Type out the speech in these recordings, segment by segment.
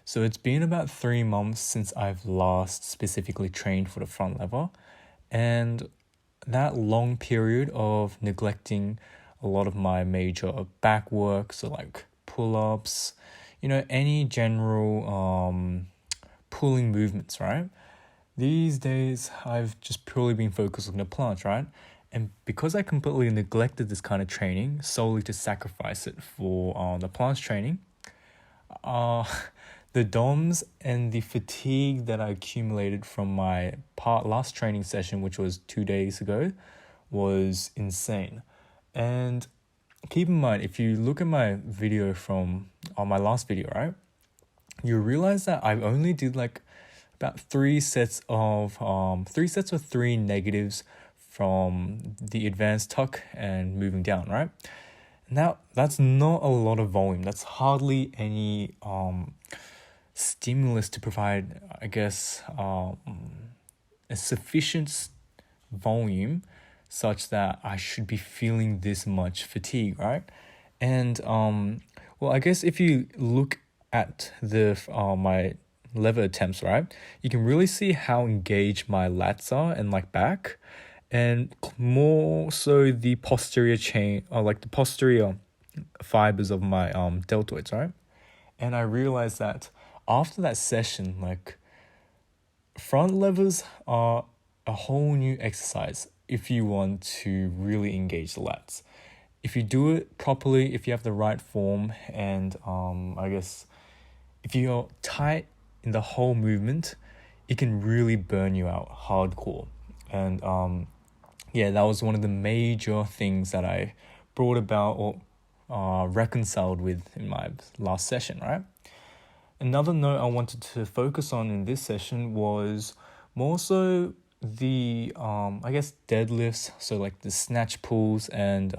So it's been about 3 months since I've last specifically trained for the front lever. And that long period of neglecting a lot of my major back work, so like pull-ups, any general pulling movements, right? These days, I've just purely been focused on the planche, right? And because I completely neglected this kind of training solely to sacrifice it for the planche training, uh, the DOMs and the fatigue that I accumulated from my last training session, which was 2 days ago, was insane. And keep in mind, if you look at my video from my last video, right, you realize that I only did like about three sets of three negatives from the advanced tuck and moving down, right? Now that's not a lot of volume. That's hardly any stimulus to provide, I guess, a sufficient volume such that I should be feeling this much fatigue, right? And well, I guess if you look at the my lever attempts, right, you can really see how engaged my lats are and like back, and more so the posterior chain, or like the posterior fibers of my deltoids, right? And I realized that after that session, like front levers are a whole new exercise if you want to really engage the lats. If you do it properly, if you have the right form, and I guess if you're tight in the whole movement, it can really burn you out hardcore. And yeah, that was one of the major things that I brought about or reconciled with in my last session, right? Another note I wanted to focus on in this session was more so the I guess deadlifts, so like the snatch pulls, and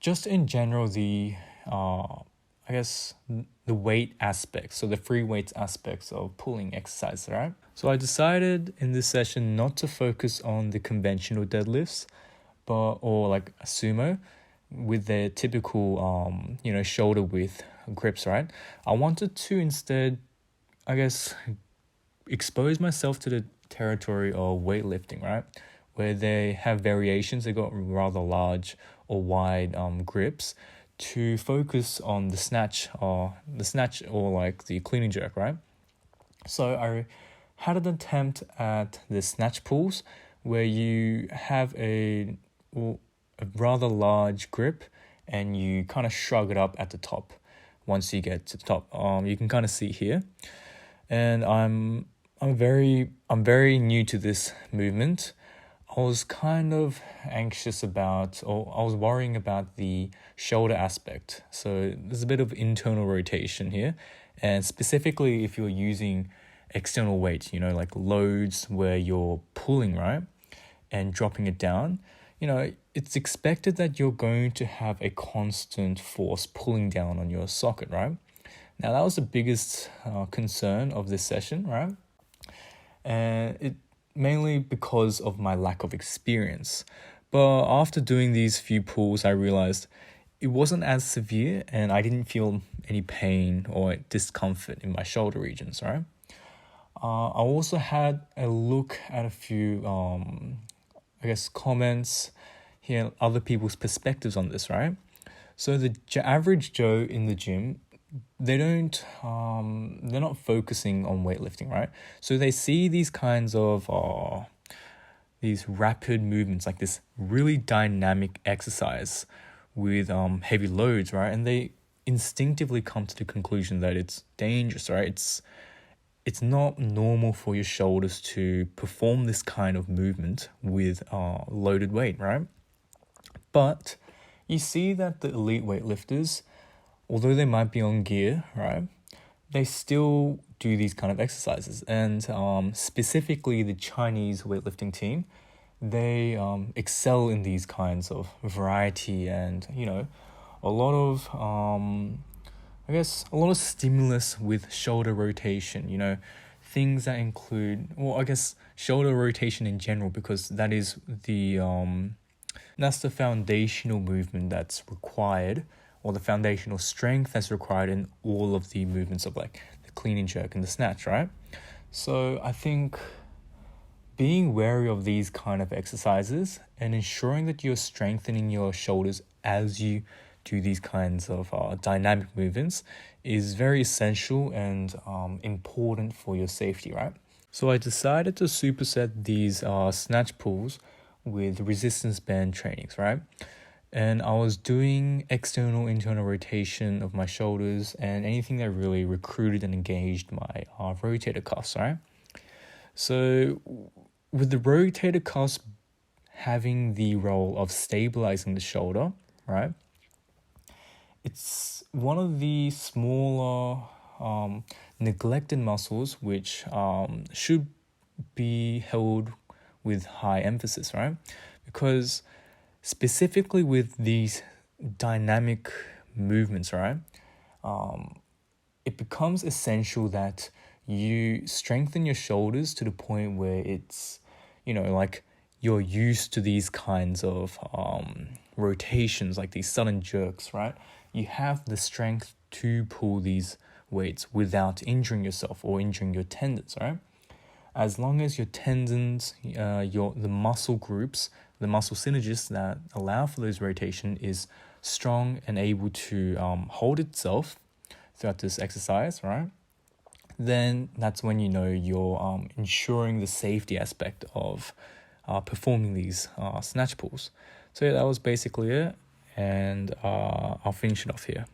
just in general the I guess the weight aspects, so the free weights aspects of pulling exercise, right? So I decided in this session not to focus on the conventional deadlifts, or like a sumo with their typical shoulder width grips, right? I wanted to instead, I guess, expose myself to the territory of weightlifting, right? Where they have variations, they got rather large or wide grips to focus on the snatch or like the clean and jerk, right? So I had an attempt at the snatch pulls where you have a rather large grip and you kind of shrug it up at the top. Once you get to the top, you can kind of see here, and I'm very new to this movement. I was kind of anxious about, or I was worrying about the shoulder aspect. So there's a bit of internal rotation here, and specifically if you're using external weight, like loads where you're pulling, right, and dropping it down, it's expected that you're going to have a constant force pulling down on your socket, right? Now that was the biggest concern of this session, right? And it mainly because of my lack of experience. But after doing these few pulls, I realized it wasn't as severe and I didn't feel any pain or discomfort in my shoulder regions, right? I also had a look at a few, I guess, comments, hear other people's perspectives on this, right? So the average Joe in the gym, they're not focusing on weightlifting, right? So they see these kinds of these rapid movements, like this really dynamic exercise with heavy loads, right? And they instinctively come to the conclusion that it's dangerous, right? It's not normal for your shoulders to perform this kind of movement with loaded weight, right? But you see that the elite weightlifters, although they might be on gear, right, they still do these kind of exercises. And specifically the Chinese weightlifting team, they excel in these kinds of variety and, a lot of, I guess, a lot of stimulus with shoulder rotation, things that include, well, I guess shoulder rotation in general, because that is that's the foundational movement that's required or the foundational strength that's required in all of the movements of like the clean and jerk and the snatch, right? So I think being wary of these kind of exercises and ensuring that you're strengthening your shoulders as you do these kinds of dynamic movements is very essential and important for your safety, right? So I decided to superset these snatch pulls with resistance band trainings, right? And I was doing external, internal rotation of my shoulders and anything that really recruited and engaged my rotator cuffs, right? So with the rotator cuffs having the role of stabilizing the shoulder, right? It's one of the smaller neglected muscles which should be held with high emphasis, right? Because specifically with these dynamic movements, right? It becomes essential that you strengthen your shoulders to the point where it's, like you're used to these kinds of rotations, like these sudden jerks, right? You have the strength to pull these weights without injuring yourself or injuring your tendons, right? As long as your tendons, the muscle groups, the muscle synergies that allow for those rotation is strong and able to hold itself throughout this exercise, right? Then that's when you're ensuring the safety aspect of performing these snatch pulls. So yeah, that was basically it, and I'll finish it off here.